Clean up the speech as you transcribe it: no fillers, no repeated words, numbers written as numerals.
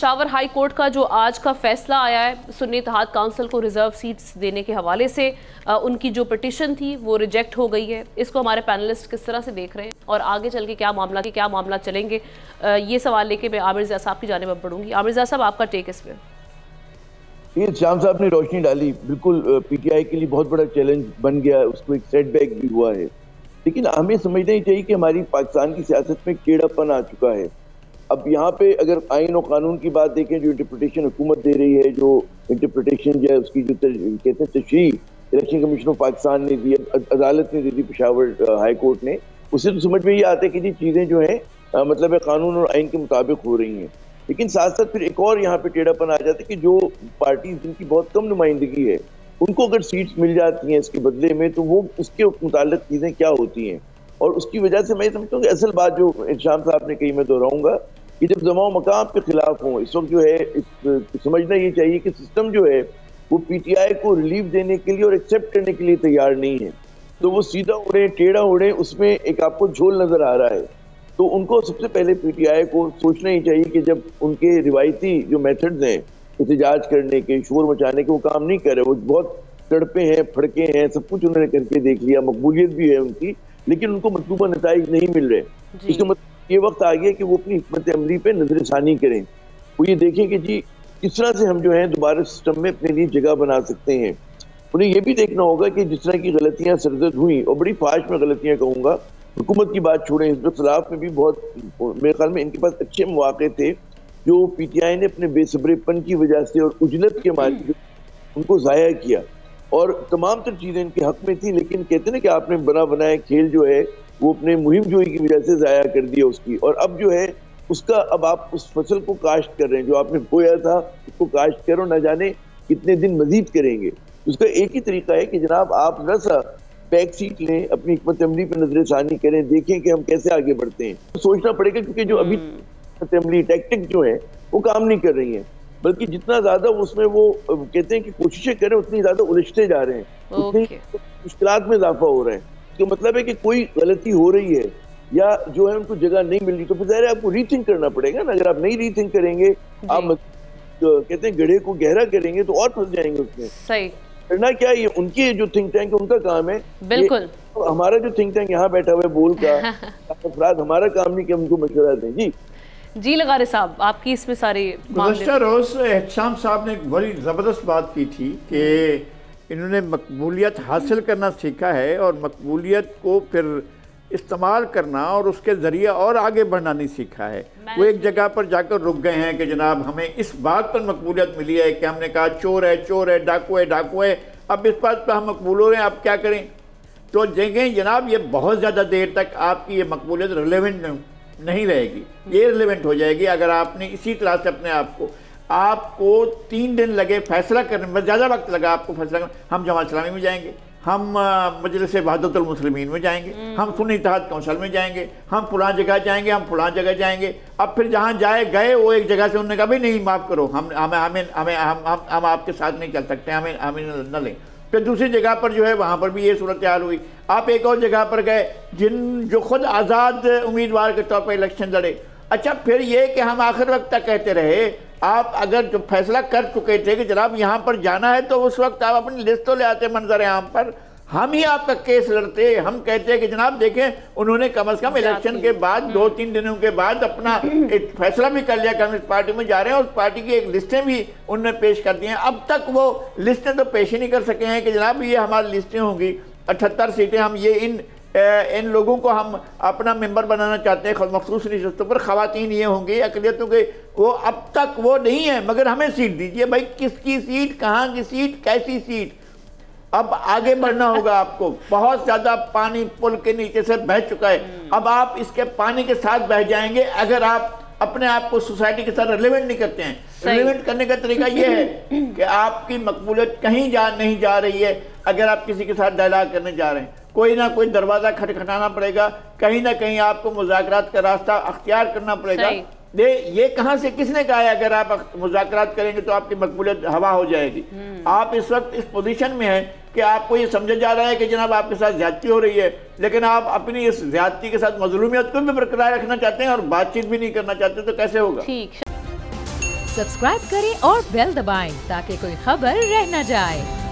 Peshawar high court का जो आज का फैसला आया है सुन्नी इत्तेहाद काउंसिल को रिजर्व सीट्स देने के हवाले से, उनकी जो पिटिशन थी वो रिजेक्ट हो गई है। इसको हमारे पैनलिस्ट किस तरह से देख रहे हैं और आगे चल के क्या मामला चलेंगे, ये सवाल लेके मैं आमिर ज़िया साहब की जानिब बढ़ूंगी। आमिर ज़िया साहब, आपका टेक इस पे। ये शाम साहब ने रोशनी डाली, बिल्कुल पीटीआई के लिए बहुत बड़ा चैलेंज बन गया, उसको एक सेटबैक भी हुआ है। लेकिन हमें समझना ही चाहिए कि हमारी पाकिस्तान की सियासत में टेढ़ापन आ चुका है। अब यहाँ पे अगर आइन और कानून की बात देखें, जो इंटरप्रिटेशन हुकूमत दे रही है, जो इंटरप्रिटेशन जो है उसकी जो कहते हैं तशरीह इलेक्शन कमीशन ऑफ पाकिस्तान ने दी, अदालत ने दी थी पेशावर हाई कोर्ट ने, उससे तो समझ में ये आता है कि ये चीज़ें जो है मतलब कानून और आइन के मुताबिक हो रही हैं। लेकिन साथ साथ फिर एक और यहाँ पे टेढ़ापन आ जाता है कि जो पार्टी जिनकी बहुत कम नुमाइंदगी है उनको अगर सीट्स मिल जाती हैं इसके बदले में, तो वो उसके मुताल्लिक चीज़ें क्या होती हैं। और उसकी वजह से मैं समझता हूँ कि असल बात जो इरशाद साहब ने कही, मैं दोहराऊंगा कि जब जमा मकाम के खिलाफ हों, इस वक्त जो है समझना ये चाहिए कि सिस्टम जो है वो पीटीआई को रिलीफ देने के लिए और एक्सेप्ट करने के लिए तैयार नहीं है। तो वो सीधा उड़े टेढ़ा उड़े, उसमें एक आपको झोल नजर आ रहा है। तो उनको सबसे पहले पीटीआई को सोचना ही चाहिए कि जब उनके रिवायती जो मेथड्स हैं एहतजाज करने के, शोर मचाने के, वो काम नहीं कर रहे, वो बहुत तड़पे हैं, फड़के हैं, सब कुछ उन्होंने करके देख लिया, मकबूलियत भी है उनकी, लेकिन उनको मतलूबा नताइज नहीं मिल रहे। इसका मतलब ये वक्त आ गया कि वो अपनी हिकमत अमली पे नजरसानी करें, वो ये देखें कि जी किस तरह से हम जो है दोबारा सिस्टम में अपने लिए जगह बना सकते हैं। उन्हें ये भी देखना होगा कि जिस तरह की गलतियां सरजद हुई, और बड़ी फाश में गलतियां कहूँगा, हुकूमत की बात छोड़ें, हिज़्ब खिलाफ में भी बहुत मेरे ख्याल में इनके पास अच्छे मौके थे जो पीटीआई ने अपने बेसब्रेपन की वजह से और उजलत के मारे उनको ज़ाया किया, और तमाम तर चीज़ें इनके हक में थी। लेकिन कहते ना कि आपने बना बनाया खेल जो है वो अपने मुहिम जोई की वजह से ज़ाया कर दिया उसकी, और अब जो है उसका अब आप उस फसल को काश्त कर रहे हैं जो आपने बोया था, उसको काश्त करो, न जाने कितने दिन मजीद करेंगे। उसका एक ही तरीका है कि जनाब आप न सा बैक सीट लें, अपनी हिकमत अमली पर नजरसानी करें, देखें कि हम कैसे आगे बढ़ते हैं। तो सोचना पड़ेगा, क्योंकि जो अभी हिकमत अमली टैक्टिक जो है वो काम नहीं कर रही हैं, बल्कि जितना ज्यादा उसमें वो कहते हैं कि कोशिशें करें उतनी ज्यादा उलझते जा रहे हैं, उतनी मुश्किलात में इजाफा हो रहा है। तो मतलब है कि कोई गलती हो रही है या जो है उनको जगह नहीं मिल रही, तो फिर ज़ाहिर है आपको रीथिंक करना पड़ेगा ना। अगर आप नहीं रीथिंक करेंगे, आप कहते हैं गड्ढे को गहरा करेंगे तो और फंस जाएंगे उसमें। सही करना क्या है, ये उनकी जो थिंक टैंक है उनका काम है। बिल्कुल, तो हमारा जो थिंक टैंक यहाँ बैठा हुआ है बोल का अफराद, हमारा काम नहीं कि उनको मशवरा दें। जी लगारे साहब, आपकी इसमें सारी गुज़श्ता रोज़ एहतशाम साहब ने एक बड़ी ज़बरदस्त बात की थी कि इन्होंने मकबूलियत हासिल करना सीखा है और मकबूलियत को फिर इस्तेमाल करना और उसके ज़रिए और आगे बढ़ना नहीं सीखा है। वो एक जगह पर जाकर रुक गए हैं कि जनाब हमें इस बात पर मकबूलियत मिली है कि हमने कहा चोर है, डाकू है, अब इस बात पर हम मकबूल हो रहे हैं, अब क्या करें। तो देखें जनाब, ये बहुत ज़्यादा देर तक आपकी ये मकबूलियत रिलेवेंट नहीं रहेगी, ये रिलेवेंट हो जाएगी अगर आपने इसी तरह से अपने आप को, आपको 3 दिन लगे फैसला करने में, ज़्यादा वक्त लगा आपको फैसला करने, हम जमात इस्लामी में जाएंगे, हम मजलिस वहदतुल मुस्लिमीन में जाएंगे, हम सुन्नी इत्तेहाद काउंसिल में जाएंगे, हम फलां जगह जाएंगे, हम फलां जगह जाएंगे। अब फिर जहाँ गए वो एक जगह से उन्होंने कहा भाई नहीं माफ़ करो, हम आपके साथ नहीं चल सकते, हमें न लें। फिर दूसरी जगह पर जो है वहाँ पर भी ये सूरत हाल हुई। आप एक और जगह पर गए जो खुद आज़ाद उम्मीदवार के तौर पर इलेक्शन लड़े। अच्छा, फिर ये कि हम आखिर वक्त तक कहते रहे, आप अगर जो फैसला कर चुके थे कि जनाब यहाँ पर जाना है, तो उस वक्त आप अपनी लिस्ट तो ले आते मंजर आम पर, हम ही आपका केस लड़ते, हम कहते कि जनाब देखें उन्होंने कम से कम इलेक्शन के बाद 2-3 दिनों के बाद अपना एक फैसला भी कर लिया कि हम इस पार्टी में जा रहे हैं, और उस पार्टी की एक लिस्टें भी उन्होंने पेश कर दी हैं। अब तक वो लिस्टें तो पेश ही नहीं कर सके हैं कि जनाब ये हमारी लिस्टें होंगी 78 सीटें, हम ये इन लोगों को हम अपना मेंबर बनाना चाहते हैं, मखसूस नशस्तों पर ख़वातीन ये होंगी, अक़लियतों के, वो अब तक वो नहीं है, मगर हमें सीट दीजिए भाई। किसकी सीट, कहाँ की सीट, कैसी सीट? अब आगे बढ़ना होगा आपको। बहुत ज़्यादा पानी पुल के नीचे से बह चुका है, अब आप इसके पानी के साथ बह जाएंगे अगर आप अपने आप को सोसाइटी के साथ रिलेवेंट नहीं करते हैं। रिलेवेंट करने का तरीका यह है कि आपकी मकबूलियत कहीं नहीं जा रही है। अगर आप किसी के साथ डायलॉग करने जा रहे हैं, कोई ना कोई दरवाज़ा खटखटाना पड़ेगा, कहीं ना कहीं आपको मुज़ाकरात का रास्ता अख्तियार करना पड़ेगा। ये कहाँ से, किसने कहा है अगर आप मुज़ाकरात करेंगे तो आपकी मकबूलियत हवा हो जाएगी? आप इस वक्त इस पोजीशन में हैं कि आपको ये समझा जा रहा है कि जनाब आपके साथ ज्यादती हो रही है, लेकिन आप अपनी इस ज्यादती के साथ मजलूमियत को भी बरकरार रखना चाहते हैं और बातचीत भी नहीं करना चाहते, तो कैसे होगा? ठीक। सब्सक्राइब करें और बेल दबाएं ताकि कोई खबर रह न जाए।